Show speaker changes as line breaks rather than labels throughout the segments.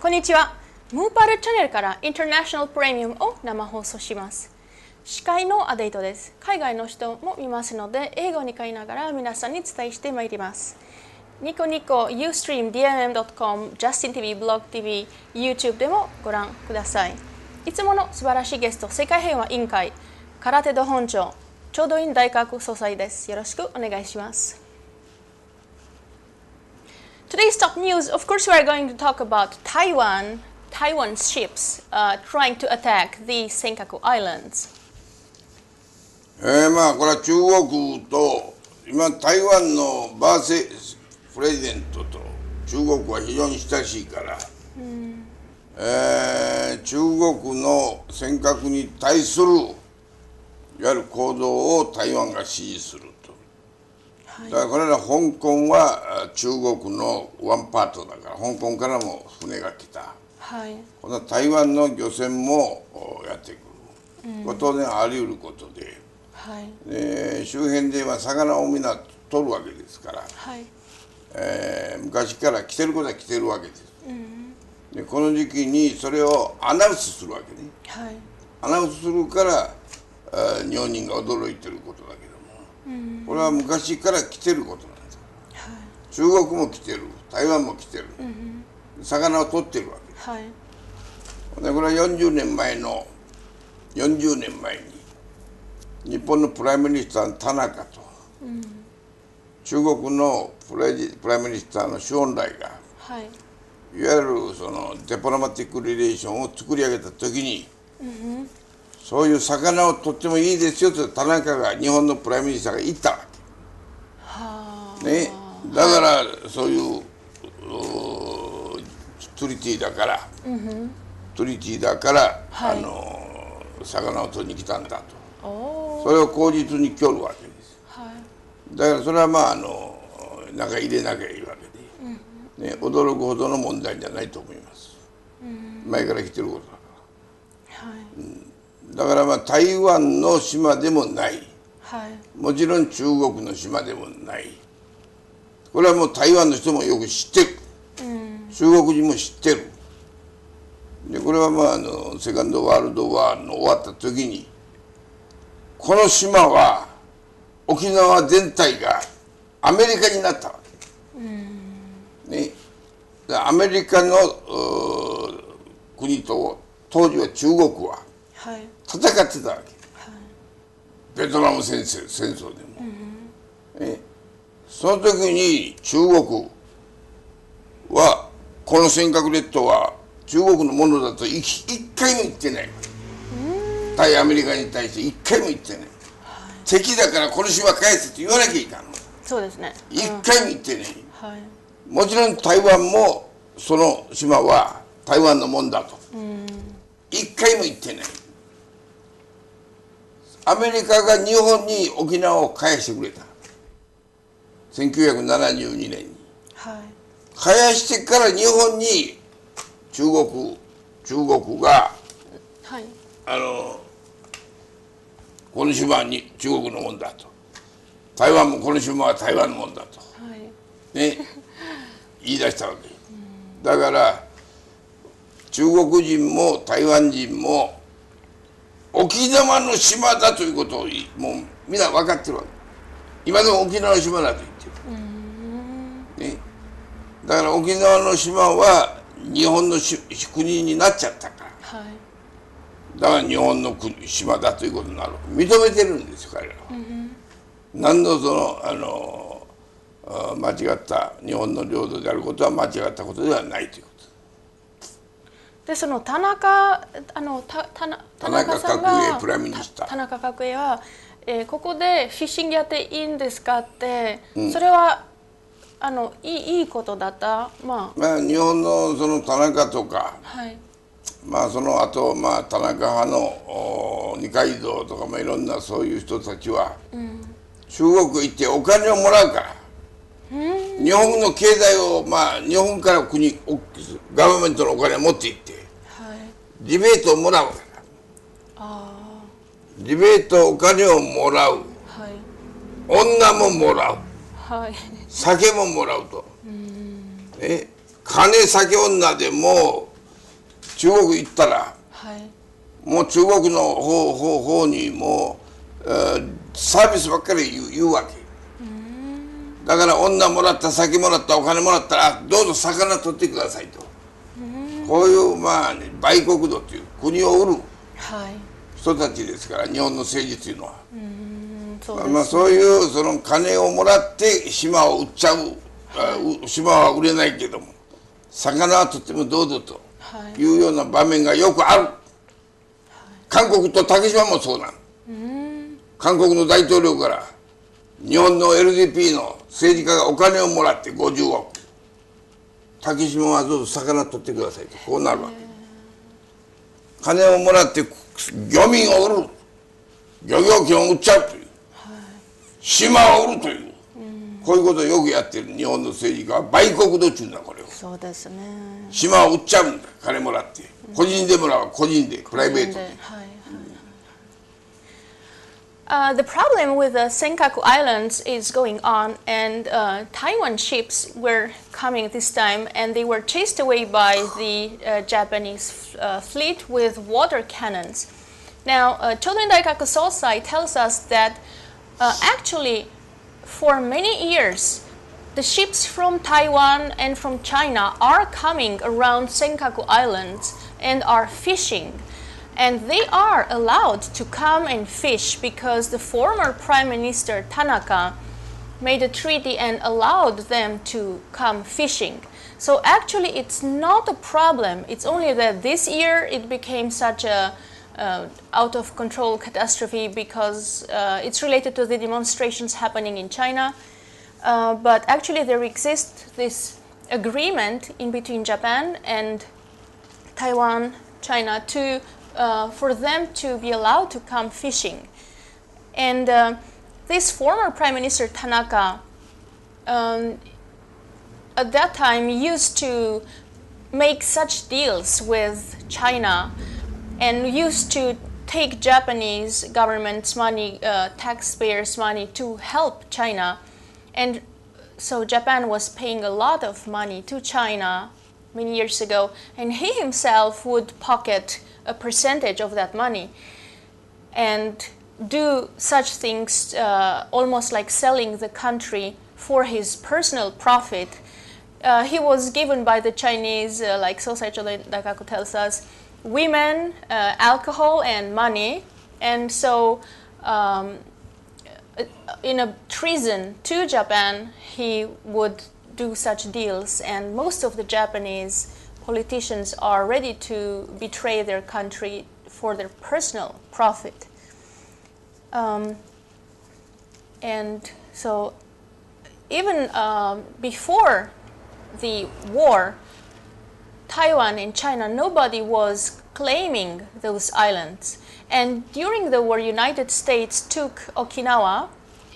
こんにちは。ムーパルチャンネルからインターナショナルプレミアムを生放送します。司会のアデイトです。海外の人も見ますので、英語に変えながら皆さんに伝えしてまいります。ニコニコ、Ustream、DMM.com、JustinTV、BlogTV、YouTube でもご覧ください。いつもの素晴らしいゲスト、世界平和委員会、空手道本庁、ちょうど院大学総裁です。よろしくお願いします。Today's top news, of course, we are going to talk about Taiwan's ships trying to attack the Senkaku Islands.
まあこれは中国と今台湾のバーセプレジデントと中国は非常に親しいから、中国の尖閣に対するいわゆる行動を台湾が支持すると。だからこれら香港は中国のワンパートだから香港からも船が来た、この台湾の漁船もやってくる、当然あり得ることで、周辺では魚をみんな取るわけですから、昔から来てることは来てるわけです。でこの時期にそれをアナウンスするわけね、アナウンスするから日本人が驚いてることだけども、これは昔から来てることなんです。中国も来てる、台湾も来てる、魚を取ってるわけです。でこれは40年前に日本のプライムミニスターの田中と、中国のプライムミニスターの周恩来が、いわゆるそのディプロマティック・リレーションを作り上げた時に、そういう魚を取ってもいいですよと田中が日本のプライムミニスターが言ったわけ、ね、だからそういうトリティーだから、魚を取りに来たんだと、それを口実に来るわけです。だからそれはまあ中入れなきゃいいわけで、驚くほどの問題じゃないと思います。前から来てることだから、だからまあ台湾の島でもない、もちろん中国の島でもない、これはもう台湾の人もよく知ってる、中国人も知ってる。でこれはまあセカンドワールドワーの終わった時にこの島は沖縄全体がアメリカになったわけ、アメリカの国と当時は中国は戦ってたわけ、ベトナム戦争でも、その時に中国はこの尖閣列島は中国のものだと一回も言ってないわけ、対アメリカに対して一回も言ってない、敵だからこの島返せって言わなきゃいかんの。
そうですね、
一回も言ってない、もちろん台湾もその島は台湾のもんだと、一回も言ってない。アメリカが日本に沖縄を返してくれた、1972年に、返してから日本に中国が、この島は中国のもんだと、台湾もこの島は台湾のもんだと、言い出したわけ。だから中国人も台湾人も沖縄の島だということをもうみんな分かってるわけ。今でも沖縄の島だと言ってる、だから沖縄の島は日本の国になっちゃったから、だから日本の島だということになる、認めてるんですよ彼らは。何の間違った日本の領土であることは間違ったことではないということ
で、その田中さんが
プライムミニスター
田中角栄は、ここでフィッシングやっていいんですかって、それはいいことだった。まあ
日本のその田中とか、その後田中派の二階堂とかいろんなそういう人たちは、中国行ってお金をもらうから、日本の経済を日本からガバメントのお金を持って行って、ディベートをもらうから、ディベートお金をもらう、女ももらう、酒ももらうと、金酒女でも中国行ったら、
はい、
もう中国の方にもう、サービスばっかり言うわけ。だから女もらった酒もらったお金もらったらどうぞ魚取ってくださいと、こういうまあ、ね、売国奴という国を売る人たちですから、日本の政治というのは。そういうその金をもらって島を売っちゃう、島は売れないけども魚はとってもどうぞというような場面がよくある。韓国と竹島もそうなん。韓国の大統領から日本の LDP の政治家がお金をもらって50億、竹島はどうぞ魚取ってくださいと、こうなるわけ。金をもらって漁民を売る、漁業権を売っちゃうという、島を売るという、こういうことをよくやってる日本の政治家は売国奴中だ。これを
そうですね、
島を売っちゃうんだ、金もらって、個人でもらう、個人でプライベートで。
The problem with the Senkaku Islands is going on, and Taiwan ships were coming this time, and they were chased away by the Japanese fleet with water cannons. Now, Choden Daikaku Sosai tells us that actually, for many years, the ships from Taiwan and from China are coming around Senkaku Islands and are fishing. And they are allowed to come and fish because the former Prime Minister Tanaka made a treaty and allowed them to come fishing. So actually it's not a problem. It's only that this year it became such a out of control catastrophe because it's related to the demonstrations happening in China. But actually there exists this agreement in between Japan and Taiwan, China to for them to be allowed to come fishing. And this former Prime Minister Tanaka at that time used to make such deals with China and used to take Japanese government's money, taxpayers' money to help China. And so Japan was paying a lot of money to China many years ago, and he himself would pocket a percentage of that money and do such things almost like selling the country for his personal profit. He was given by the Chinese, like Sosai Choden Daikaku tells us, women, alcohol, and money. And so in a treason to Japan, he would do such deals, and most of the Japanese politicians are ready to betray their country for their personal profit. And so even before the war, Taiwan and China, nobody was claiming those islands. And during the war, United States took Okinawa,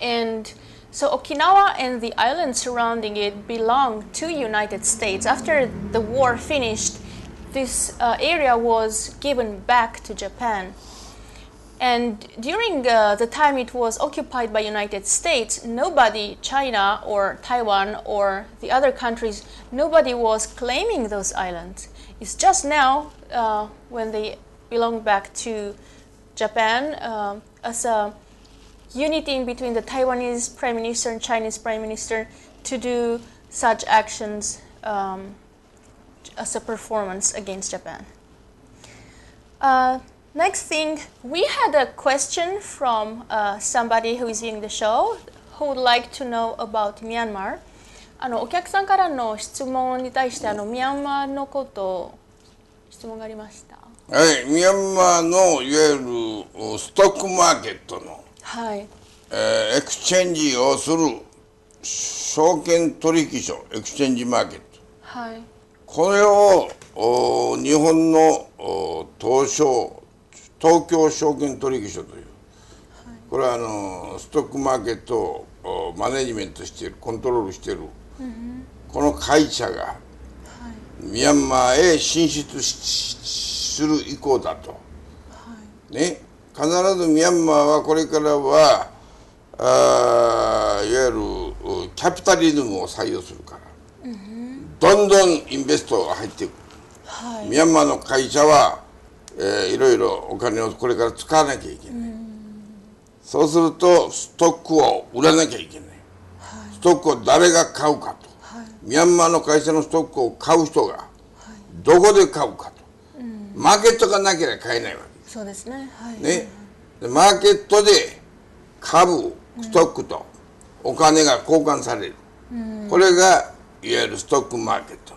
and so Okinawa and the islands surrounding it belonged to United States. After the war finished, this area was given back to Japan. And during the time it was occupied by United States, nobody, China or Taiwan or the other countries, nobody was claiming those islands. It's just now when they belong back to Japan as a unity in between the Taiwanese Prime Minister and Chinese Prime Minister to do such actions as a performance against Japan. Next thing, we had a question from somebody who is viewing the show who would like to know about Myanmar. お客さんからの質問に対してミャンマーのこと質問がありました。
はい、ミャンマーのいわゆるストックマーケットの、はいエクスチェンジをする証券取引所、エクスチェンジマーケット、はい、これを日本の東京証券取引所という、はい、これはストックマーケットをマネジメントしている、コントロールしている、この会社が、はい、ミャンマーへ進出する意向だと、はいね、必ずミャンマーはこれからはいわゆるキャピタリズムを採用するから、どんどんインベストが入っていく、ミャンマーの会社はいろいろお金をこれから使わなきゃいけない。そうするとストックを売らなきゃいけない。ストックを誰が買うかと。ミャンマーの会社のストックを買う人がどこで買うかと。マーケットがなければ買えないわけです。
そうですね。
ね。でマーケットで株、ストックとお金が交換される。これがいわゆるストックマーケット。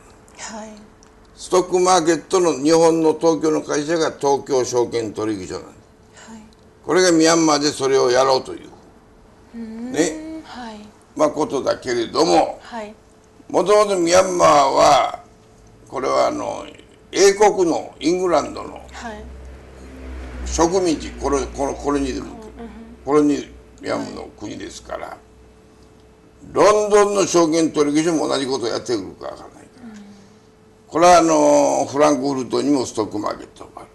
ストックマーケットの日本の東京の会社が東京証券取引所なんです。これがミャンマーでそれをやろうというね、ことだけれども、もともとミャンマーはこれは英国のイングランドの植民地コロニアムの国ですから、ロンドンの証券取引所も同じことをやってくるかわからないから、これはフランクフルトにもストックマーケットがある、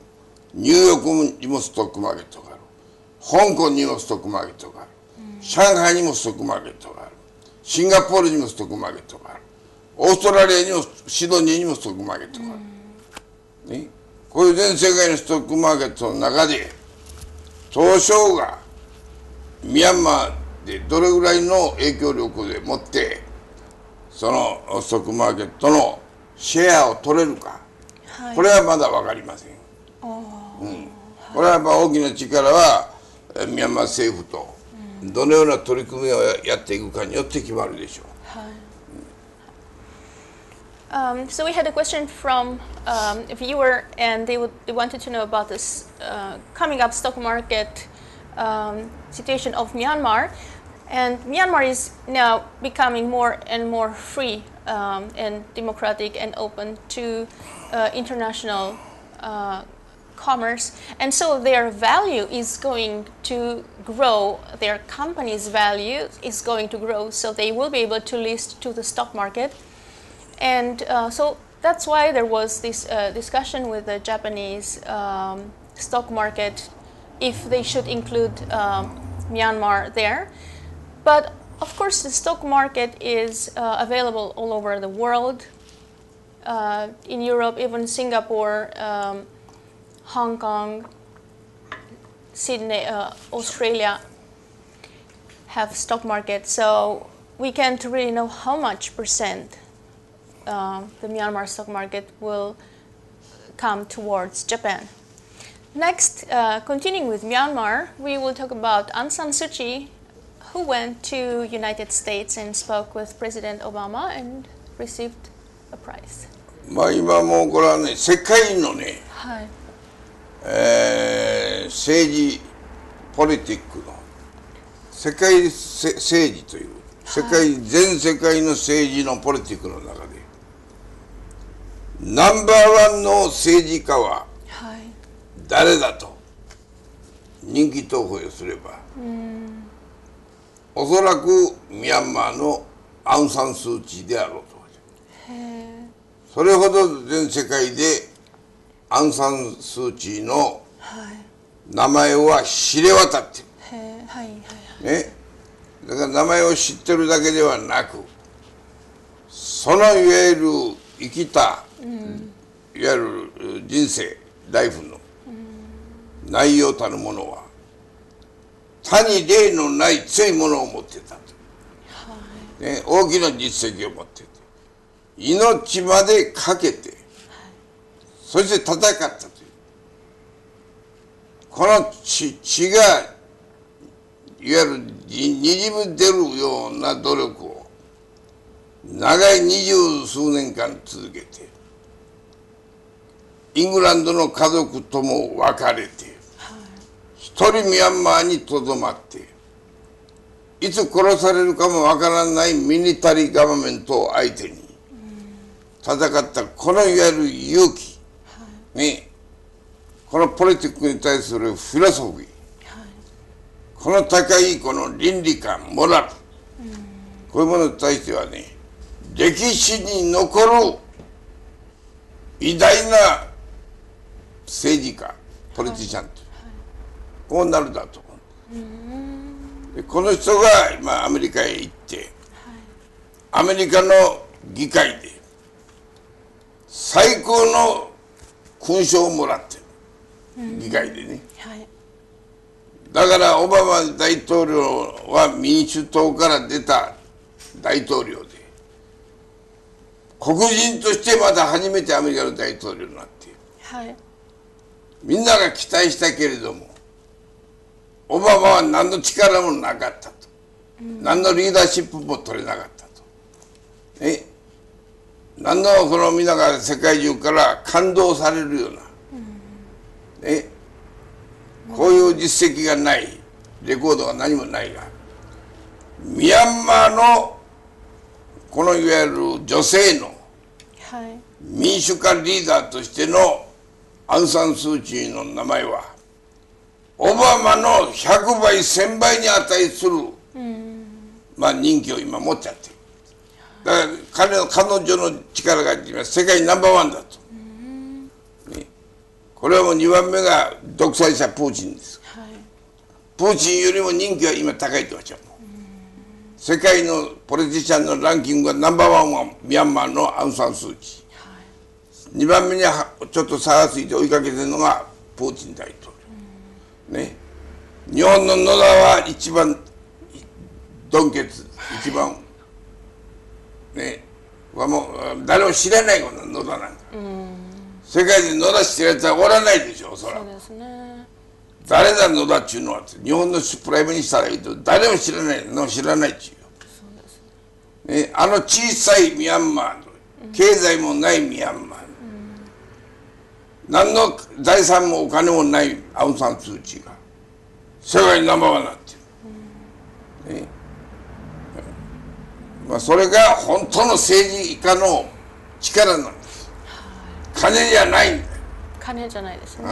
ニューヨークにもストックマーケットがある、香港にもストックマーケットがある、上海にもストックマーケットがある、シンガポールにもストックマーケットがある、オーストラリアにもシドニーにもストックマーケットがある、ね、こういう全世界のストックマーケットの中で東証がミャンマーでどれぐらいの影響力でもってそのストックマーケットのシェアを取れるか、これはまだ分かりません。これはやっぱ大きな力はミャンマー政府とどのような取り組みをやっていくかによって決まるでしょう。
So we had a question from a viewer, and they wanted to know about this coming up stock market situation of Myanmar. And Myanmar is now becoming more and more free and democratic and open to international commerce. And so their value is going to grow, their company's value is going to grow, so they will be able to list to the stock market. And so that's why there was this discussion with the Japanese stock market, if they should include Myanmar there. But of course, the stock market is available all over the world. In Europe, even Singapore, Hong Kong, Sydney, Australia have stock market. So we can't really know how much percent the Myanmar stock market will come towards Japan. Next, continuing with Myanmar, we will talk about Aung San Suu Kyi, who went to United States and spoke with President Obama and received a prize.
まあ今もうこれはね、世界のね、政治ポリティックの世界政治という全世界の政治のポリティックの中でナンバーワンの政治家は誰だと人気投票をすれば、おそらくミャンマーのアウン・サン・スー・チーであろうと。それほど全世界でアウン・サン・スー・チーの名前は知れ渡ってる、ね、だから名前を知ってるだけではなく、そのいわゆる生きた、いわゆる人生ライフの内容たるものは他に例のない強いものを持ってたと、ね、大きな実績を持ってて命までかけて、そして戦ったというこの血がいわゆるにじみ出るような努力を長い20数年間続けて、イングランドの家族とも別れて、一人ミャンマーにとどまって、いつ殺されるかもわからないミリタリーガバメントを相手に戦ったこのいわゆる勇気、ね、このポリティックに対するフィロソフィー、この高いこの倫理観、モラル、こういうものに対してはね、歴史に残る偉大な政治家、ポリティシャンと、こうなるだと思う。でこの人が今アメリカへ行って、アメリカの議会で最高の勲章をもらってる、議会でね、
はい、
だからオバマ大統領は民主党から出た大統領で、黒人としてまた初めてアメリカの大統領になっている、
はい、
みんなが期待したけれどもオバマは何の力もなかったと、何のリーダーシップも取れなかったと、何のこのみんなが世界中から感動されるような、こういう実績がない、レコードが何もないが、ミャンマーのこのいわゆる女性の民主化リーダーとしてのアン・サン・スー・チーの名前はオバマの100倍1000倍に値する、人気を今持っちゃってる。だから彼女の力が今世界ナンバーワンだと、これはもう2番目が独裁者プーチンです、プーチンよりも人気は今高いって言われちゃう、世界のポリティシャンのランキングがナンバーワンはミャンマーのアウン・サン・スー・チー、2番目にはちょっと差がついて追いかけてるのがプーチン大統領、日本の野田は一番ドンケツ、一番もう誰も知らないこんな野田なんか、世界で野田知ってるやつはおらないでしょ、おそらく。そうですね。誰だ野田っちゅうのはって、日本のプライムにしたらいいと誰も知らないの、知らないっちゅうよ。そうですね。あの小さいミャンマーの経済もないミャンマーの、何の財産もお金もないアウン・サン・スー・チーが世界ナンバーワンになってる、それが本当の政治家の力なんです。金じゃないんだよ。
金じゃないですね。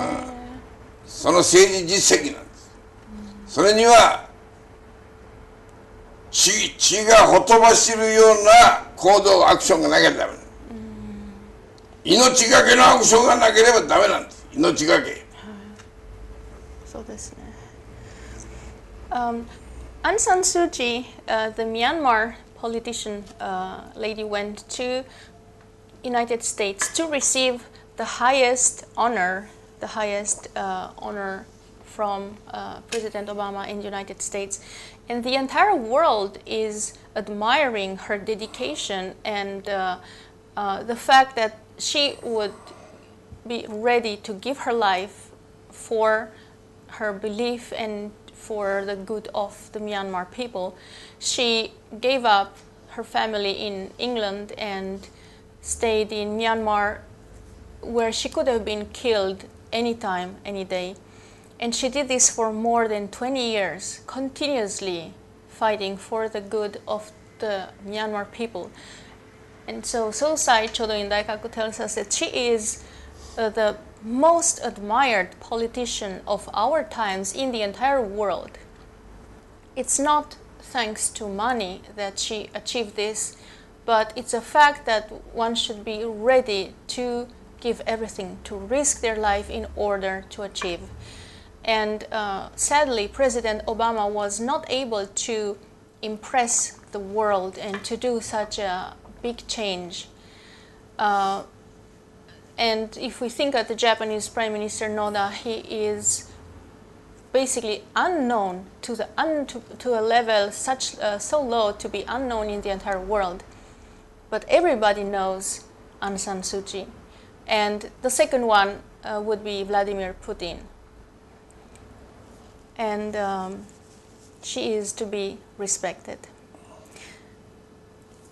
その政治実績なんです。それには血がほとばしるような行動アクションがなきゃダメ。命がけのアクションがなければダメなんです。命がけ。
そうですね。Aung San Suu Kyi, the Myanmar politician lady, went to United States to receive the highest honor from President Obama in the United States, and the entire world is admiring her dedication and the fact that she would be ready to give her life for her belief and for the good of the Myanmar people. She gave up her family in England and stayed in Myanmar, where she could have been killed anytime, any day. And she did this for more than 20 years, continuously fighting for the good of the Myanmar people. And so Sosai Chodoin Daikaku tells us that she is the most admired politician of our times in the entire world. It's not thanks to money that she achieved this, but it's a fact that one should be ready to give everything, to risk their life in order to achieve. And sadly, President Obama was not able to impress the world and to do such a big change. And if we think of the Japanese Prime Minister Noda, he is basically unknown to a level so low to be unknown in the entire world. But everybody knows Aung San Suu Kyi. And the second one would be Vladimir Putin. And she is to be respected.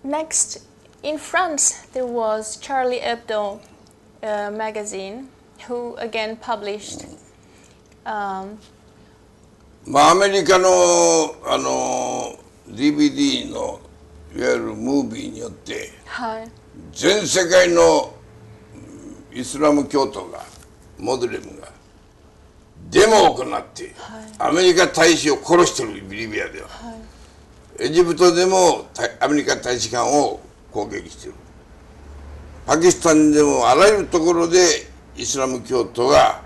Next, in France, there was Charlie Hebdo magazine, who again published.
アメリカのDVD のいわゆるムービーによって、全世界のイスラム教徒がモデレムがデモを行って、アメリカ大使を殺してる、リビアでは、エジプトでもアメリカ大使館を攻撃してる、パキスタンでもあらゆるところでイスラム教徒が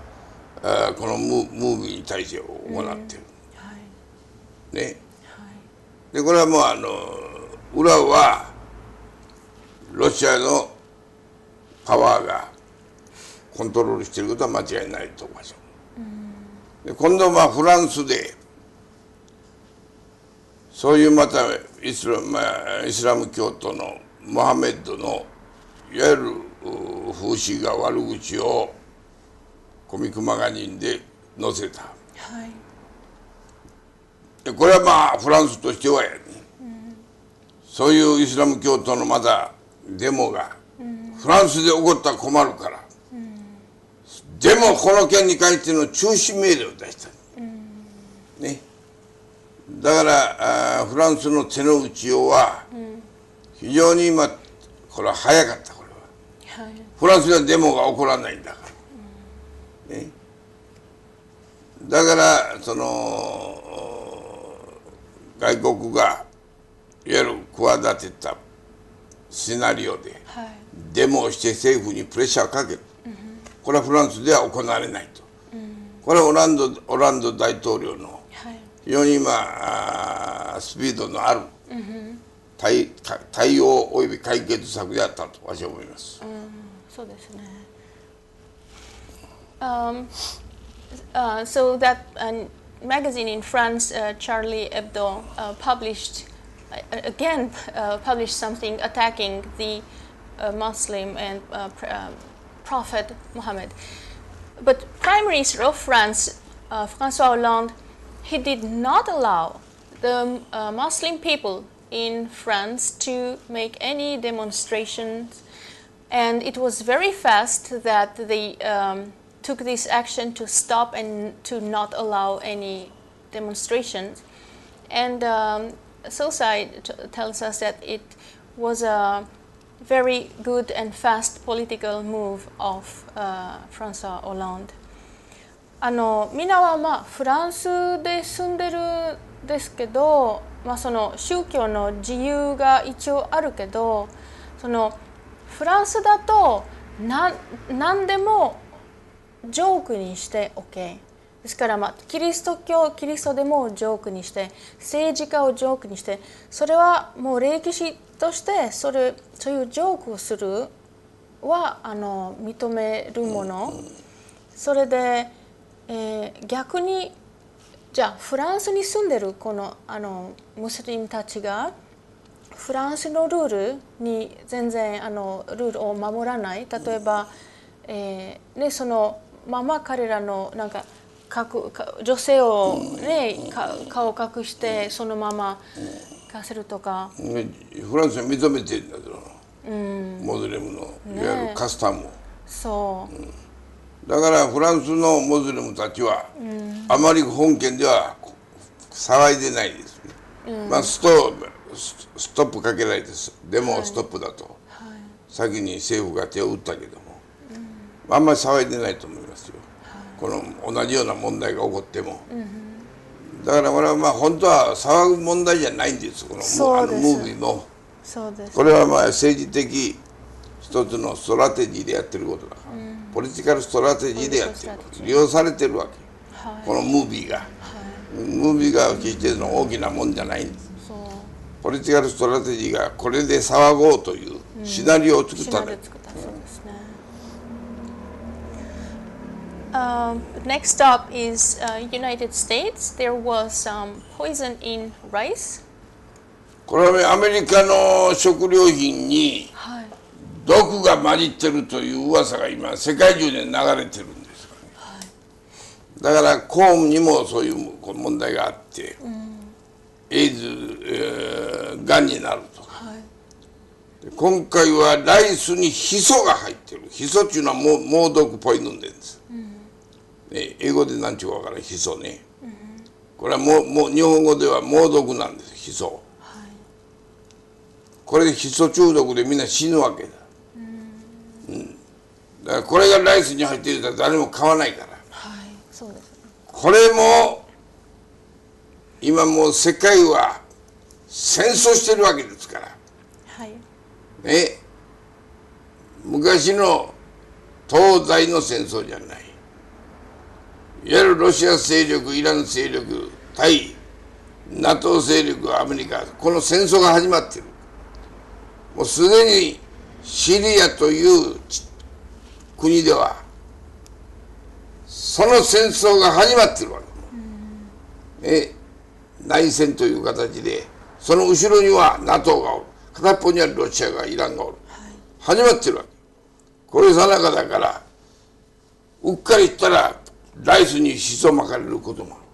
このムービーに対して行ってる、ね、でこれはもう裏はロシアのパワーがコントロールしていることは間違いないと思います。で今度はフランスでそういうまたイスラム教徒のモハメッドのいわゆる風刺が悪口をコミックマガジンで載せた、はい、でこれはまあフランスとしてはやね、そういうイスラム教徒のまたデモがフランスで起こったら困るから、でもこの件に関しての中止命令を出した、ね、だからフランスの手の打ちようは非常に今これは早かった。これは、はい、フランスではデモが起こらないんだから、ね、だからその外国がいわゆる企てたシナリオでデモをして政府にプレッシャーをかける、これはフランスでは行われないと、これはオランド大統領の非常に今スピードのある対応および解決策であったと私は思います。
そうですね。So that magazine in France, Charlie Hebdo, published something attacking the Muslim and Prophet Muhammad. But Prime Minister of France, François Hollande, he did not allow the Muslim people in France to make any demonstrations, and it was very fast that they took this action to stop and to not allow any demonstrations. And Sosai tells us that it was a very good and fast political move of François Hollande. みんなはまあフランスで住んでるんですけど、まあ、その宗教の自由が一応あるけど、そのフランスだと何でもジョークにして OK ですから、まあ、キリストでもジョークにして、政治家をジョークにして、それはもう歴史としてそういうジョークをするは認めるもの。それで、逆にじゃあフランスに住んでるこのムスリムたちがフランスのルールに全然ルールを守らない。例えば、ね、そのまま彼らのなんか女性を、ね、顔を隠してそのまま行かせるとか、
フランスは認めてるんだけど、モスリムのいわゆるカスタムを、
そう、
だからフランスのモスリムたちは、あまり本件では騒いでないですね、まあ、ストップかけられてデモストップだと、先に政府が手を打ったけども、あんまり騒いでないと思いますよ、この同じような問題が起こっても、だからこれはまあ本当は騒ぐ問題じゃないんです、このムービーも。これはまあ政治的一つのストラテジーでやってることだから、ポリティカルストラテジーでやってる、利用されてるわけ、このムービーが、ムービーが決しての大きなもんじゃないんです。ポリティカルストラテジーがこれで騒ごうというシナリオを作ったんだ。
Next stop is United States. There was some poison in rice.
これはアメリカの食料品に毒が混じってるという噂が今世界中で流れてるんですからね、だからコーンにもそういう問題があって、エイズ、がんになると、今回はライスにヒ素が入ってる。ヒ素っていうのは猛毒ポイズンです、英語で何て言うか分からない、ヒ素ね、これはもう日本語では猛毒なんです、ヒ素、これでヒ素中毒でみんな死ぬわけだ、だからこれがライスに入っていると誰も買わないから、
そうですね、
これも今もう世界は戦争してるわけですから、ね、昔の東西の戦争じゃない、いわゆるロシア勢力、イラン勢力対 NATO 勢力、アメリカ、この戦争が始まっている。もうすでにシリアという国ではその戦争が始まってるわけ。内戦という形で、その後ろには NATO がおる、片っぽにはロシアがイランがおる、始まってるわけ。これさなかだから、うっかりしたらライスにシソ巻かれることもある。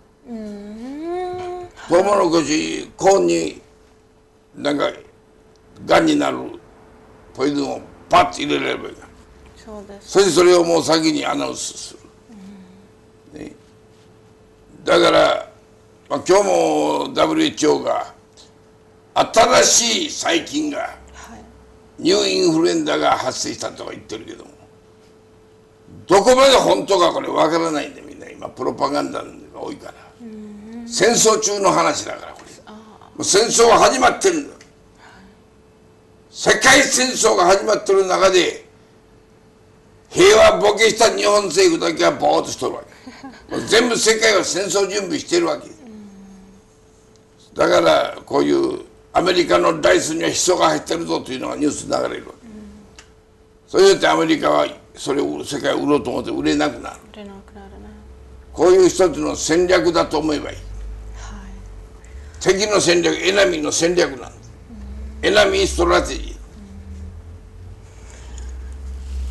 トウモロコシ、コーンになんかがんになるポイズンをパッと入れれればいいから。
そうです。
そしてそれをもう先にアナウンスする。ね、だから、まあ、今日も WHO が新しい細菌が、ニューインフルエンザが発生したとか言ってるけども、どこまで本当かこれわからないんで、みんな今プロパガンダが多いから、戦争中の話だからこれ、もう戦争は始まってるんだ。世界戦争が始まってる中で平和ボケした日本政府だけはボーっとしとるわけ。もう全部世界は戦争準備してるわけだから、こういうアメリカのライスにはヒ素が入ってるぞというのがニュースで流れるわけ。それによってアメリカはそれを世界を売ろうと思って売れなくなる。こういう一つの戦略だと思えばいい。敵の戦略、エナミーの戦略なんです。エナミーストラテジ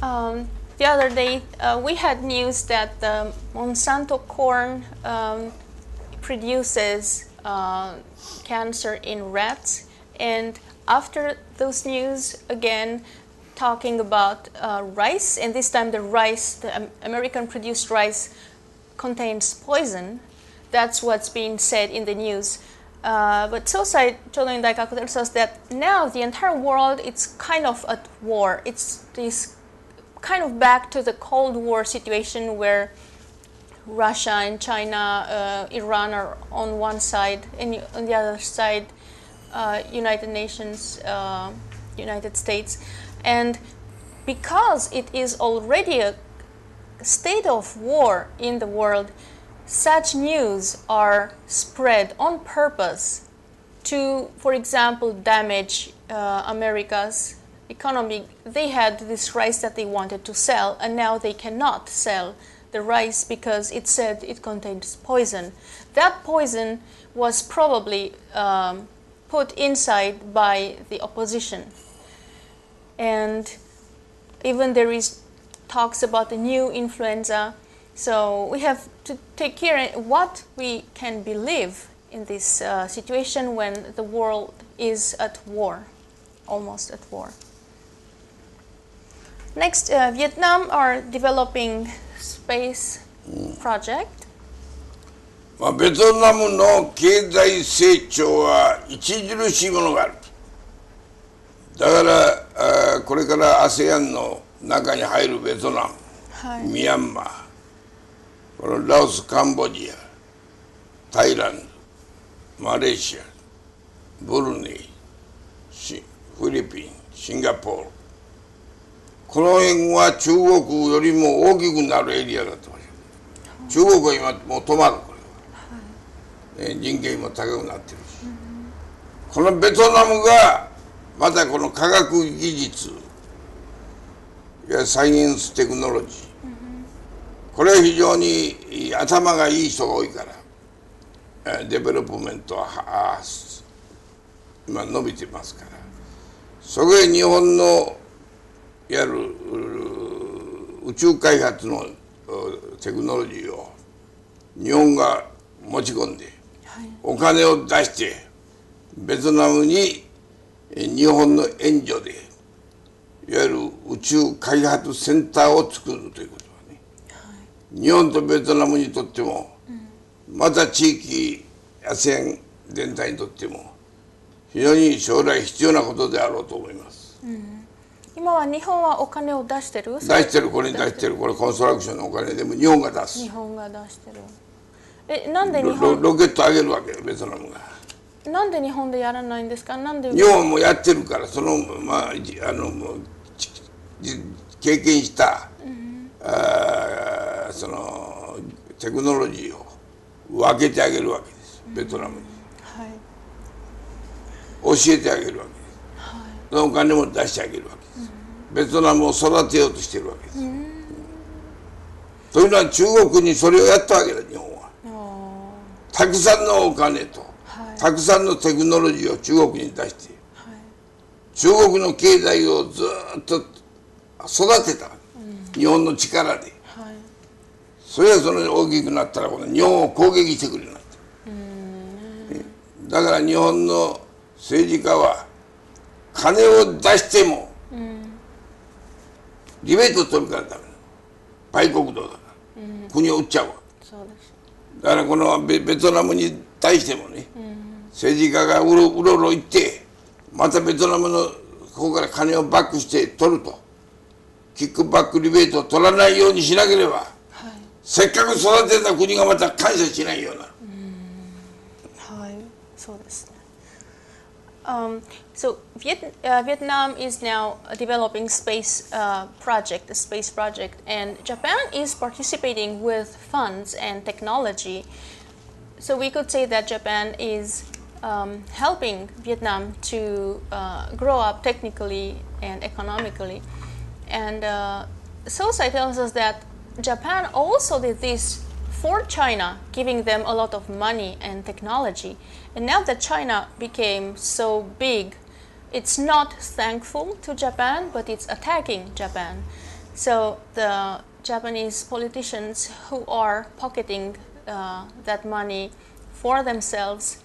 ー。The other day, we had news that the Monsanto corn produces cancer in rats, and after those news, again talking about rice, and this time the rice, the American-produced rice, contains poison. That's what's being said in the news. But Sosai Chodoin Daikaku tells us that now the entire world, it's kind of at war. It's this kind of back to the Cold War situation where Russia and China, Iran are on one side, and on the other side, United Nations, United States. And because it is already a state of war in the world, such news are spread on purpose to, for example, damage America's economy. They had this rice that they wanted to sell, and now they cannot sell the rice because it said it contains poison. That poison was probably put inside by the opposition. And even there is talks about the new influenza. So we have to take care of what we can believe in this situation when the world is at war, almost at war. Next, Vietnam are developing space project.
ベトナムの経済成長は著しいものがある。だからこれから ASEAN の中に入るベトナム、ミャンマー、このラオス、カンボジア、タイランド、マレーシア、ブルネイ、フィリピン、シンガポール、この辺は中国よりも大きくなるエリアだと思います。中国は今もう止まる、これは、人件費も高くなってるし、このベトナムがまたこの科学技術やサイエンステクノロジー、これは非常に頭がいい人が多いから、デベロップメントは今伸びてますから、そこへ日本のやる宇宙開発のテクノロジーを日本が持ち込んで、お金を出してベトナムに日本の援助でいわゆる宇宙開発センターを作るということはね、日本とベトナムにとっても、また地域 ASEAN 全体にとっても非常に将来必要なことであろうと思います。
今は日本はお金を出してる？
出してる、これに出してる、これコンストラクションのお金でも日本が出す。
日本が出してる。なんで日本
ロケット上げるわけよ、ベトナムが。
なんで日本でやらないんですか？なんで
日本もやってるから、その経験した、そのテクノロジーを分けてあげるわけです、ベトナムに。教えてあげるわけです。そのお金も出してあげるわけです。ベトナムを育てようとしているわけです。というのは中国にそれをやったわけだ、日本は。たくさんのお金と、たくさんのテクノロジーを中国に出して、中国の経済をずっと育てた、日本の力で。それがその大きくなったらこの日本を攻撃してくるようになった。だから日本の政治家は金を出してもリベート取るからダメなの。売国道だから、国を売っちゃうわ。だからこのベトナムに対してもね、政治家がうろうろ行ってまたベトナムの方から金をバックして取ると、キックバックリベートを取らないようにしなければ、せっかく育てた国がまた感謝しないような。
はい、そうですね。So Vietnam is now developing a space project, and Japan is participating with funds and technology. So we could say that Japan is helping Vietnam to grow up technically and economically. And Sosai tells us that Japan also did this for China, giving them a lot of money and technology. And now that China became so big, it's not thankful to Japan, but it's attacking Japan. So the Japanese politicians who are pocketing that money for themselves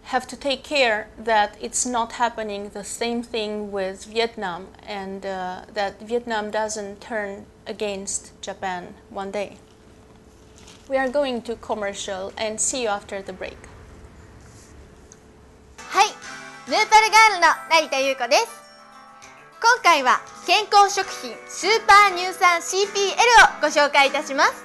have to take care that it's not happening the same thing with Vietnam, and that Vietnam doesn't turn against Japan one day. We are going to commercial and see you after the break.
はい、ヌーパルガールの成田優子です。今回は健康食品スーパー乳酸 CPL をご紹介いたします。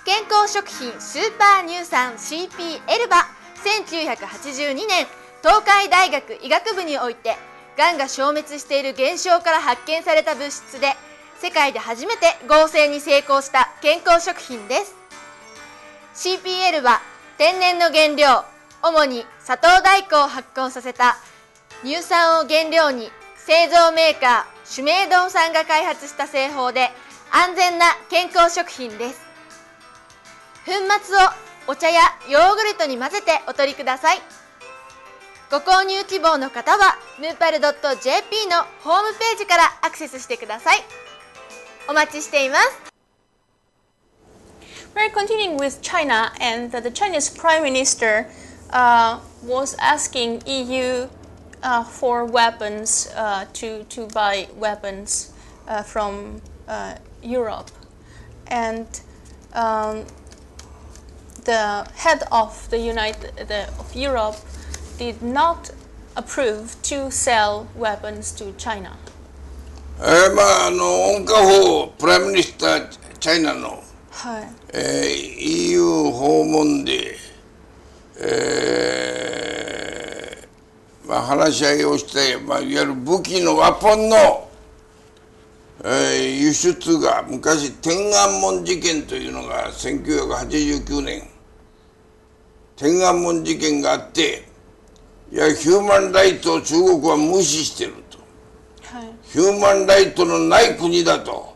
健康食品スーパー乳酸 CPL は1982年東海大学医学部においてがんが消滅している現象から発見された物質で、世界で初めて合成に成功した健康食品です。 CPL は天然の原料、主に砂糖大豆を発酵させた乳酸を原料に、製造メーカーシュメイドンさんが開発した製法で安全な健康食品です。粉末をお茶やヨーグルトに混ぜてお取りください。ご購入希望の方はヌーパル .jp のホームページからアクセスしてください。お待ちしています。
We're continuing with China, and the Chinese Prime Minister was asking EU for weapons, to buy weapons from Europe, and the head of of Europe did not approve to sell weapons to China.
温家宝プライムミニスターチャイナの、EU 訪問で、話し合いをして、いわゆる武器のワポンの、輸出が昔天安門事件というのが1989年天安門事件があって、いやヒューマンライトを中国は無視してると、ヒューマンライトのない国だと、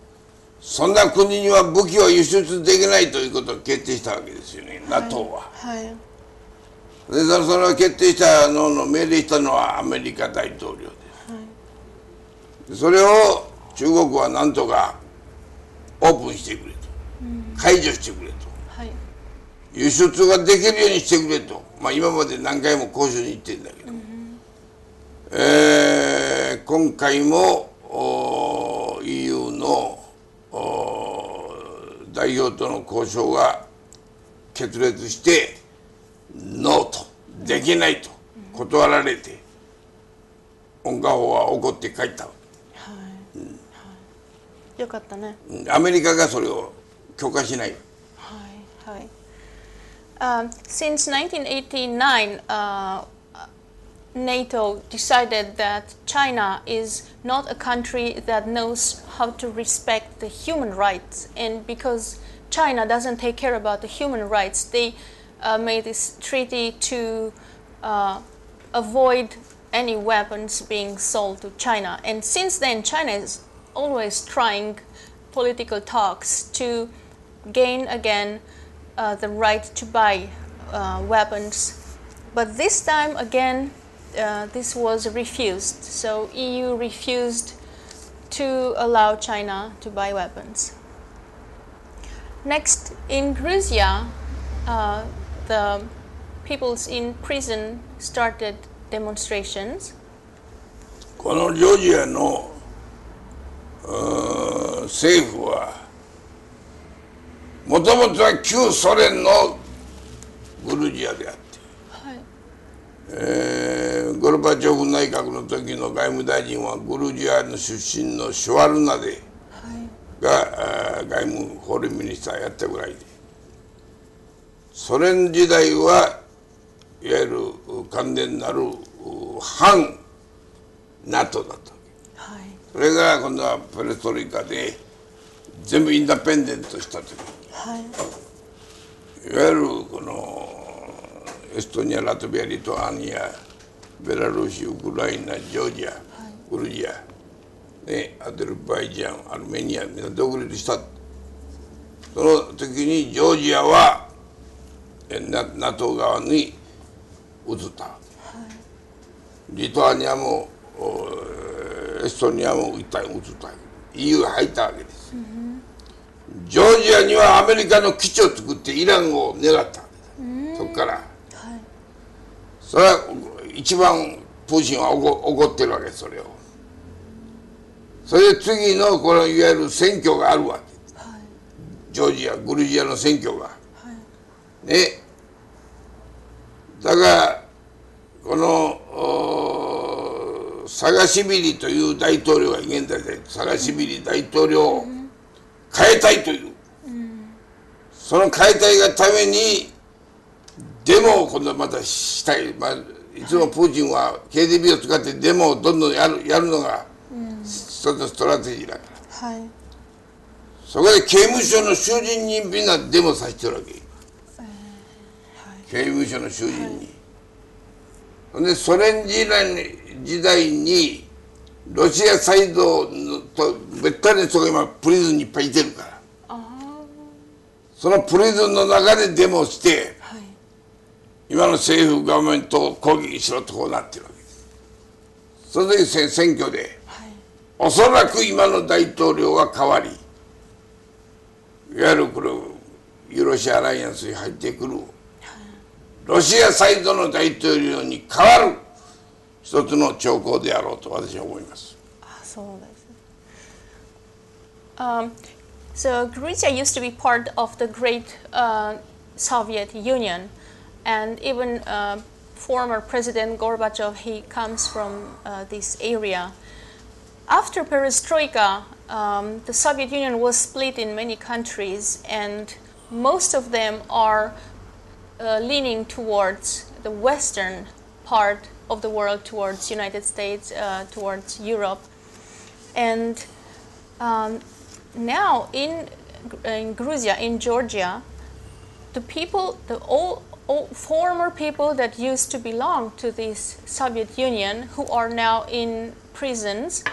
そんな国には武器は輸出できないということを決定したわけですよね、NATO は。でそれを決定したのを命令したのはアメリカ大統領です。それを中国はなんとかオープンしてくれと、解除してくれと、輸出ができるようにしてくれと、今まで何回も交渉に行ってるんだけど、今回もEU の代表との交渉が決裂してノーと、できないと断られて、温家宝は怒って帰った。
よかったね。
アメリカがそれを許可しない。
Since 1989, NATO decided that China is not a country that knows how to respect the human rights, and because China doesn't take care about the human rights, they made this treaty to avoid any weapons being sold to China. And since then, China is always trying political talks to gain again the right to buy weapons. But this time again, this was refused. So EU refused to allow China to buy weapons. Next, in Georgia, the peoples in prison started demonstrations.
このジョージアの政府はもともとは旧ソ連のグルジアであって、ゴルバチョフ内閣の時の外務大臣はグルジアの出身のシュワルナデが外務フォレンミニスターやったぐらいで、ソ連時代はいわゆる完全なる反 NATO だったわけ、はい、それが今度はペレストロイカで全部インダペンデントした時に、はい、いわゆるこのエストニア、ラトビア、リトアニア、ベラルーシ、ウクライナ、ジョージア、はい、グルジア、ね、アゼルバイジャン、アルメニアみんな独立した。その時にジョージアは NATO 側に移った、はい、リトアニアもエストニアも移った、EU が入ったわけです、ジョージアにはアメリカの基地を作ってイランを狙った、そこから、はい、それは一番プーチンは怒ってるわけです、それを。それで次のこのいわゆる選挙があるわけ、はい、ジョージア、グルジアの選挙が、はい、ね、だからこのサガシビリという大統領が現在でサガシビリ大統領を変えたいという、その変えたいがためにデモを今度はまたしたい、いつもプーチンは KGB を使ってデモをどんどんやるのが一つのストラテジーだから、はい、そこで刑務所の囚人にみんなデモさせてるわけ、はい、刑務所の囚人に、はい、でソ連時代にロシアサイドとべったりの人が今プリズンにいっぱいいてるから、そのプリズンの中でデモをして、はい、今の政府ガバメントを攻撃しろとこうなってるわけです。その時選挙で、はい、おそらく今の大統領は変わり、いわゆるこれユーロシアアライアンスに入ってくるロシアサイドの大統領に変わる一つの兆候であろうと私は思います。
そうです。So Georgia used to be part of the great Soviet Union, and even former President Gorbachev, he comes from this area. After Perestroika, the Soviet Union was split in many countries, and most of them are leaning towards the western part of the world, towards United States, towards Europe. And now in Georgia, in Georgia, the people, all former people that used to belong to this Soviet Union, who are now in prisons,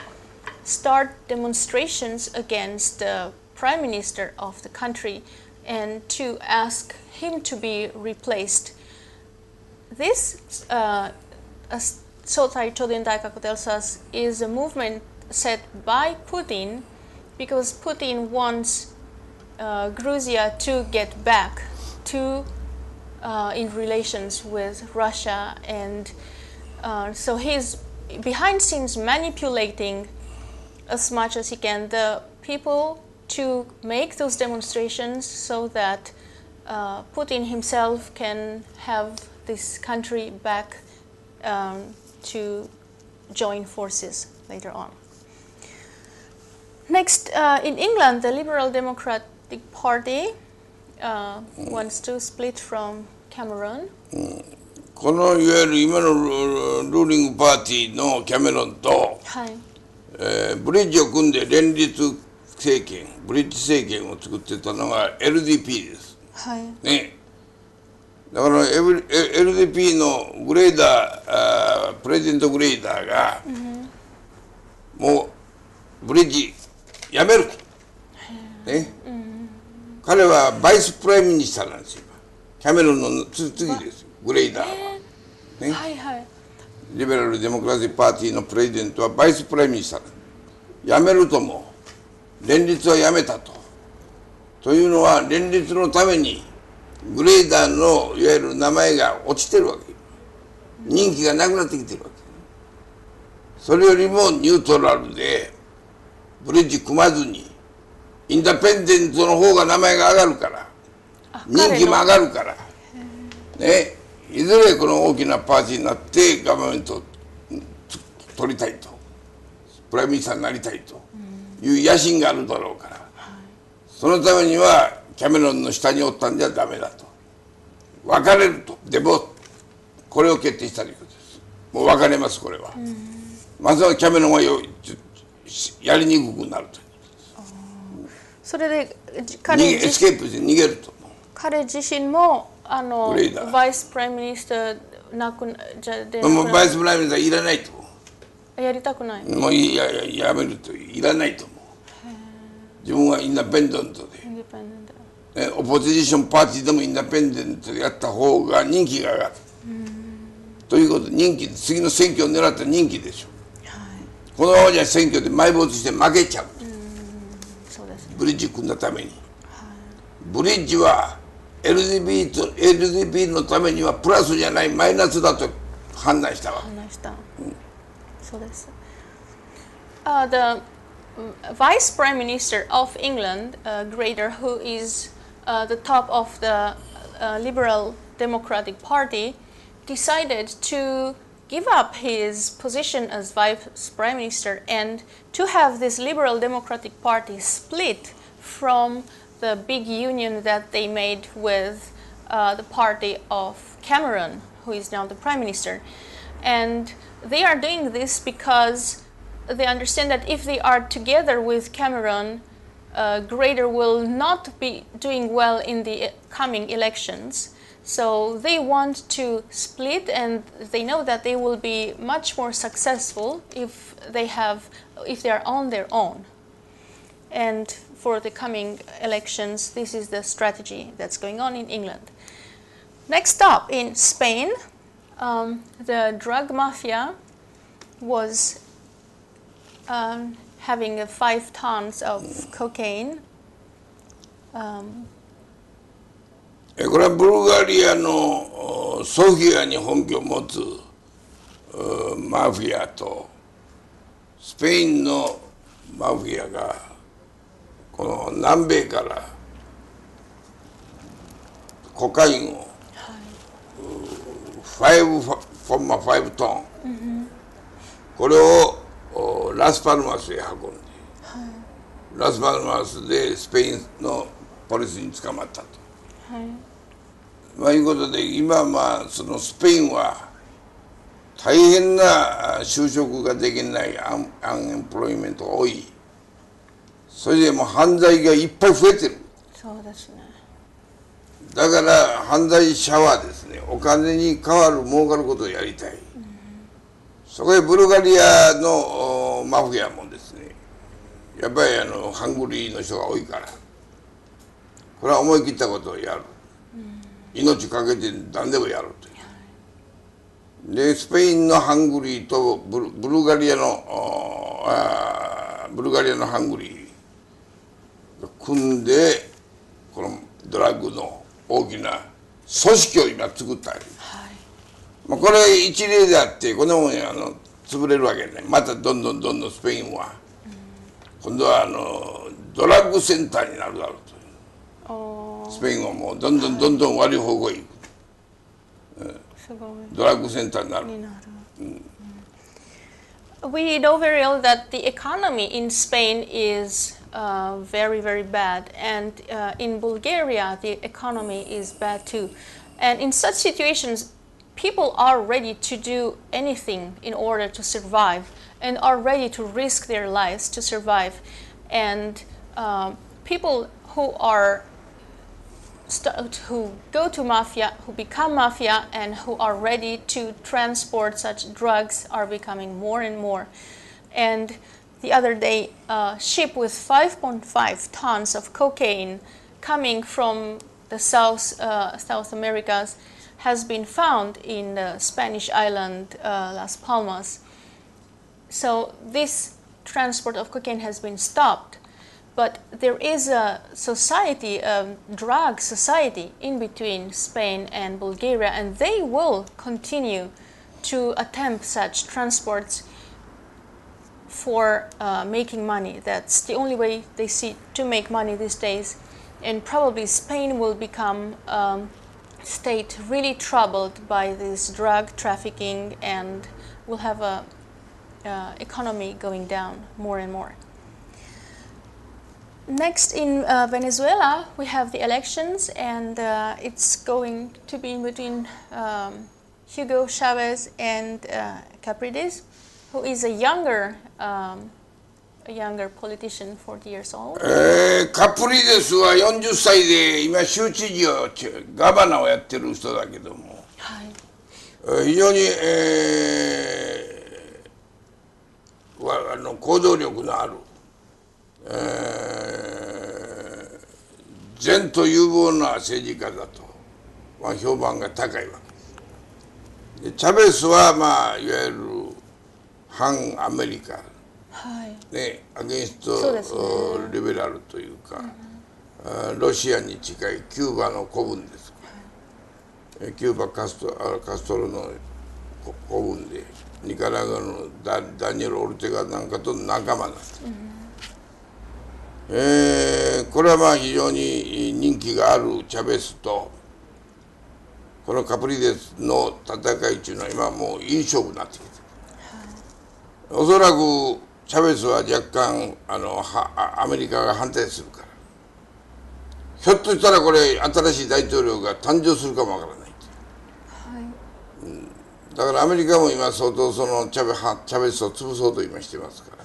start demonstrations against the prime minister of the country and to ask him to be replaced. This, as Sotai Chodin Daikaku tells us, is a movement set by Putin because Putin wants Georgia to get back to in relations with Russia, and so he's behind scenes manipulating as much as he can the people to make those demonstrations so that Putin himself can have this country back to join forces later on. Next, in England, the Liberal Democratic Party wants to split from Cameron.
このいわゆる今のルーリングパーティーのキャメロンと、はい、ブリッジを組んで連立政権、ブリッジ政権を作ってたのが LDP です。はい、ね。だから LDP のグレーダー、プレジデントグレーダーが、もうブリッジやめると。ね、彼はバイスプライムミニスターなんですよ。キャメロンの次ですよ、グレイダーは、ね、
はいはい、
リベラル・デモクラシー・パーティーのプレジデントはバイスプライムミニスター。辞めるとも連立は辞めたと。というのは連立のためにグレイダーのいわゆる名前が落ちてるわけ。人気がなくなってきてるわけ。それよりもニュートラルでブリッジ組まずにインディペンデントの方が名前が上がるから、人気も上がるからね、いずれこの大きなパーティーになってガバメントを取りたいと、プライムミニスターになりたいという野心があるだろうから、そのためにはキャメロンの下におったんじゃダメだと、別れると。でもこれを決定したということです。もう別れます、これは。まずはキャメロンはやりにくくなるということです。
それで
エスケープで逃げると。
彼自身もバイスプライムミニスター
もうバイスプライムミニスターいらないと。
やりたくない。
もうやめると、いらないと思う。自分はインディペンデントで、オポジションパーティーでもインディペンデントでやった方が人気が上がる。ということで、人気、次の選挙を狙った人気でしょ。このままじゃ選挙で埋没して負けちゃう。
そうですね、
ブリッジ組んだために。ブリッジは LGBT のためにはプラスじゃない、マイナスだと判断したわ。
そうです。The Vice Prime Minister of England, Grader, who is the top of the Liberal Democratic Party, decided to give up his position as Vice Prime Minister and to have this Liberal Democratic Party split from the big union that they made with the party of Cameron, who is now the Prime Minister. And they are doing this because they understand that if they are together with Cameron, Grader will not be doing well in the coming elections. So they want to split, and they know that they will be much more successful if they are on their own. And for the coming elections, this is the strategy that's going on in England. Next up, in Spain, the drug mafia was having 5 tons of cocaine.
これはブルガリアのソフィアに本拠を持つマフィアとスペインのマフィアがこの南米からコカインを5トン、これをラスパルマスへ運んで、ラスパルマスでスペインのポリスに捕まったと。まあいうことで、今そのスペインは大変な就職ができないアンエンプロイメントが多い。それでもう犯罪がいっぱい増えてる。
そうですね。
だから犯罪者はですね、お金に代わる儲かることをやりたい。そこでブルガリアのマフィアもですね、やっぱりハングリーの人が多いから、これは思い切ったことをやる。命かけて何でもやるという。でスペインのハングリーとブルガリアのハングリーが組んで、このドラッグの大きな組織を今作った。これ一例であって、このもん潰れるわけね。またどんどんスペインは、今度はドラッグセンターになるだろうと。スペインはもうどんどん悪い方向へ行く。ドラッグセンターになる。
We know very well that the economy in Spain is very, very bad, and in Bulgaria the economy is bad too. And in such situations, people are ready to do anything in order to survive, and are ready to risk their lives to survive. And people who go to mafia, who become mafia, and who are ready to transport such drugs are becoming more and more. And the other day, a ship with 5.5 tons of cocaine coming from the South Americas has been found in the Spanish island Las Palmas. So this transport of cocaine has been stopped, but there is a society, a drug society in between Spain and Bulgaria, and they will continue to attempt such transports for making money. That's the only way they see to make money these days, and probably Spain will become state really troubled by this drug trafficking and will have a economy going down more and more. Next, in Venezuela, we have the elections, and it's going to be in between Hugo Chavez and Capriles, who is a younger politician, 40 years old.
カプリデスは40歳で今州知事をガバナをやってる人だけども、はい、非常に、行動力のある、善と有望な政治家だと、評判が高いわけです。でチャベスは、いわゆる反アメリカ、はいね、アゲンスト、ね、リベラルというか、ロシアに近いキューバの子分です、はい、キューバカストロの子分でニカラグアのダニエル・オルテガなんかと仲間だった、これは非常に人気があるチャベスとこのカプリデスの戦いというのは今もういい勝負になってきて、おそらくチャベスは若干アメリカが反対するから、ひょっとしたらこれ新しい大統領が誕生するかもわからない、はい、だからアメリカも今相当そのチャベスを潰そうと今してますから、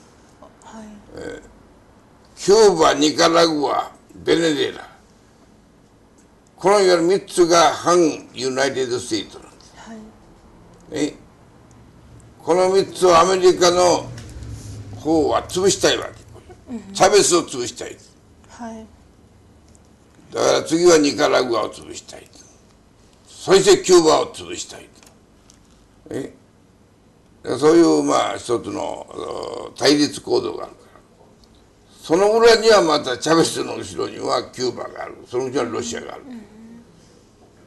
はいキューバ、ニカラグア、ベネズエラ、このいわゆる3つが反ユナイテッド・ステイトなんです、はいこの3つをアメリカの方は潰したいわけ、チャベスを潰したい、はい、だから次はニカラグアを潰したい、そしてキューバを潰したい、そういう一つの対立行動があるから、その裏にはまたチャベスの後ろにはキューバがある、その後ろにロシアがある、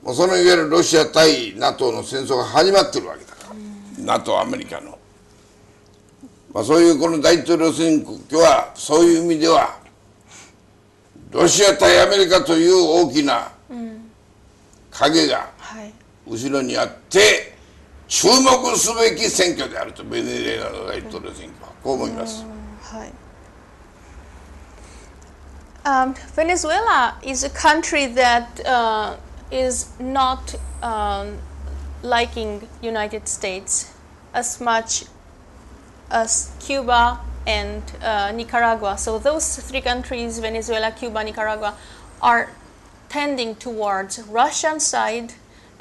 もうそのいわゆるロシア対 NATO の戦争が始まってるわけだから、NATO アメリカの、そういうこの大統領選挙はそういう意味ではロシア対アメリカという大きな影が後ろにあって注目すべき選挙であると、ベネズエラの大統領選挙はこう思います。
Venezuela is a country that is not liking United States as much as Cuba and Nicaragua. So those three countries, Venezuela, Cuba, Nicaragua, are tending towards Russian side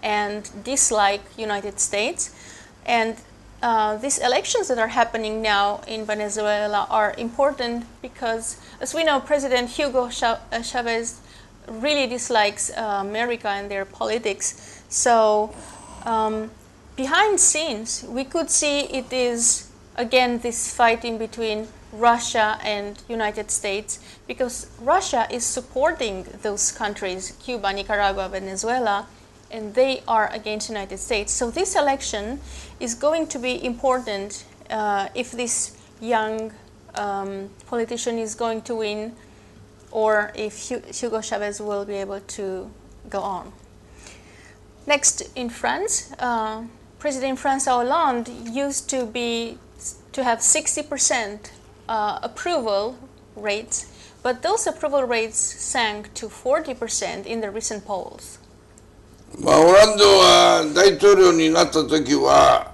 and dislike United States. And these elections that are happening now in Venezuela are important because, as we know, President Hugo Chavez really dislikes America and their politics. So behind scenes, we could see it is, again, this fighting between Russia and United States, because Russia is supporting those countries, Cuba, Nicaragua, Venezuela, and they are against United States. So this election is going to be important if this young politician is going to win, or if Hugo Chavez will be able to go on. Next, in France, President François Hollande used to have 60% approval rates, but those approval rates sank to 40% in the recent polls.
オランドは大統領になった時は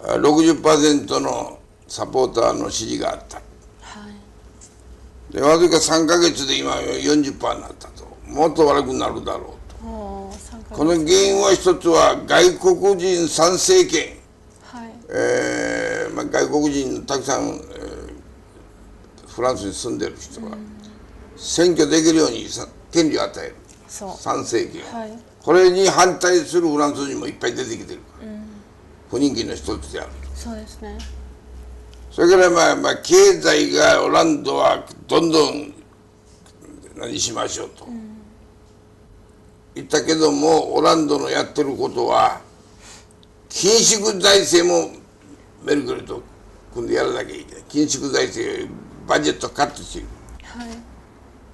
60% のサポーターの支持があった、はい、でわずか3ヶ月で今 40% になったと、もっと悪くなるだろうと。この原因は一つは外国人参政権、はい外国人たくさん、フランスに住んでる人が選挙できるように権利を与える、参政権、これに反対するフランス人もいっぱい出てきてるから、不人気の一つである。
そうですね。
それから経済がオランダはどんどん何しましょうと言ったけども、オランダのやってることは緊縮財政もメルケルと組んでやらなきゃいけない。緊縮財政バジェットカットしている、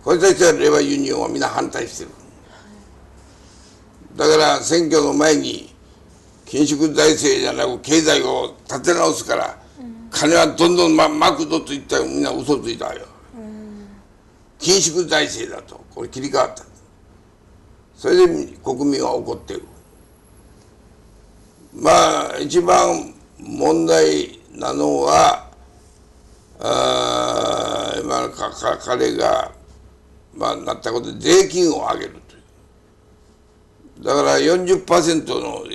これに対してはレバーユニオンはみんな反対してる、だから選挙の前に緊縮財政じゃなく経済を立て直すから、金はどんどんマクドと言ったらみんな嘘ついたよ、緊縮財政だとこれ切り替わった。それで国民は怒ってる。一番問題なのは彼がなったことで税金を上げるという。だから 40% の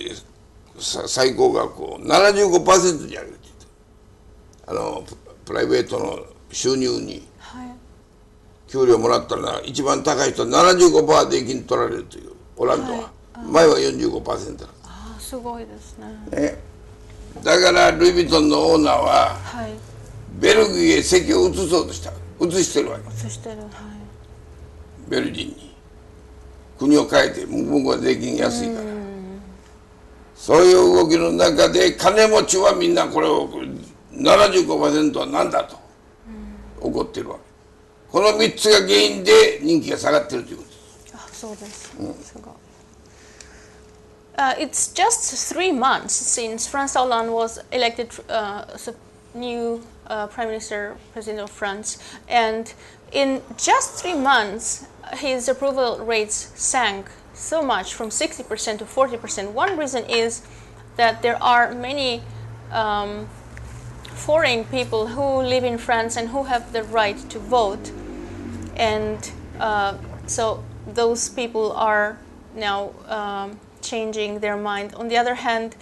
最高額を 75% に上げるという。プライベートの収入に給料もらったら一番高い人は 75% 税金取られるという。オランダは、前は 45% だ。
すごいですね。
だからルイ・ヴィトンのオーナーは、ベルギーへ席を移そうとした。移してるわけ。
移してる、
ベルリンに国を変えて、向こうは税金安いから。そういう動きの中で金持ちはみんなこれを 75% は何だと怒ってるわけ。この3つが原因で人気が下がってるということです。
そうです。すごい。It's just 3 months since François Hollande was elected as a new Prime Minister, President of France, and in just 3 months, his approval rates sank so much from 60% to 40%. One reason is that there are many foreign people who live in France and who have the right to vote, and so those people are now changing their mind. On the other hand,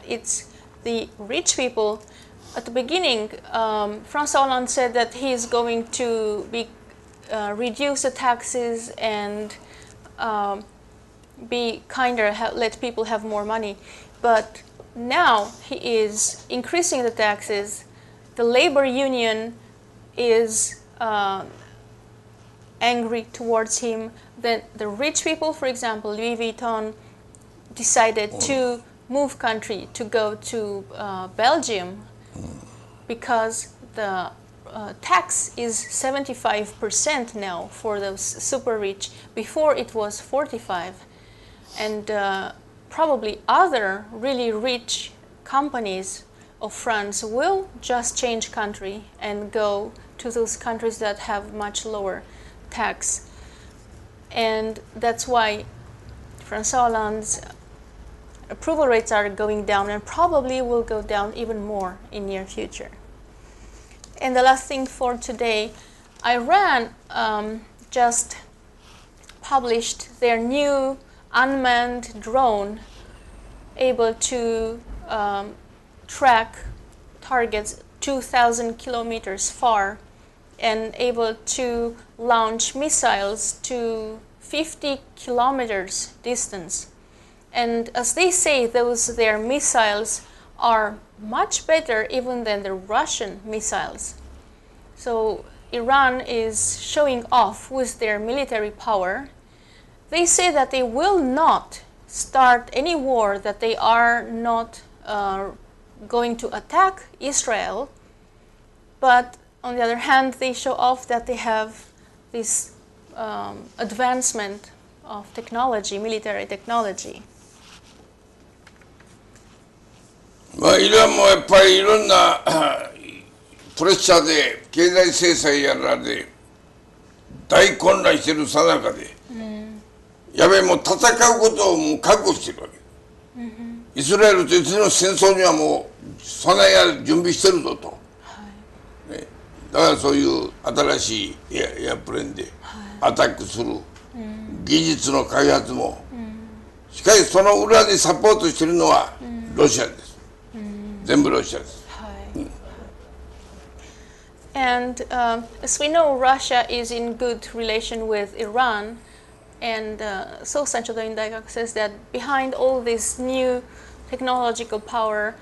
it's the rich people. At the beginning, François Hollande said that he is going to reduce the taxes and be kinder, let people have more money. But now he is increasing the taxes. The labor union is angry towards him. Then the rich people, for example, Louis Vuitton, decided to move country to go to Belgium because the tax is 75% now for those super rich. Before it was 45%, and probably other really rich companies of France will just change country and go to those countries that have much lower tax. And that's why François Hollande's approval rates are going down and probably will go down even more in near future. And the last thing for today, Iran just published their new unmanned drone able to track targets 2,000 kilometers far and able to launch missiles to 50 kilometers distance. And as they say, their missiles are much better even than the Russian missiles. So Iran is showing off with their military power. They say that they will not start any war, that they are not going to attack Israel, but on the other hand, they show off that they have this advancement of technology, military technology.
イランもやっぱりいろんなプレッシャーで経済制裁やらで大混乱しているさなかで、やべえもう戦うことをもう覚悟してるわけ、イスラエルといつの戦争にはもう備えや準備してるぞと、だからそういう新しいエアプレーンでアタックする技術の開発も、しかしその裏でサポートしているのはロシアです、全部ロシアです。
And as we know, Russia is in good relation with Iran. And so Sancho Daindaigak says that behind all this new technological power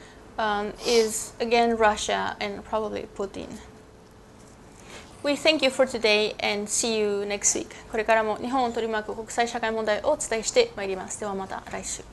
is again Russia and probably Putin. We thank you for today and see you next week. これからも日本を取り巻く国際社会問題をお伝えしてまいります。ではまた来週。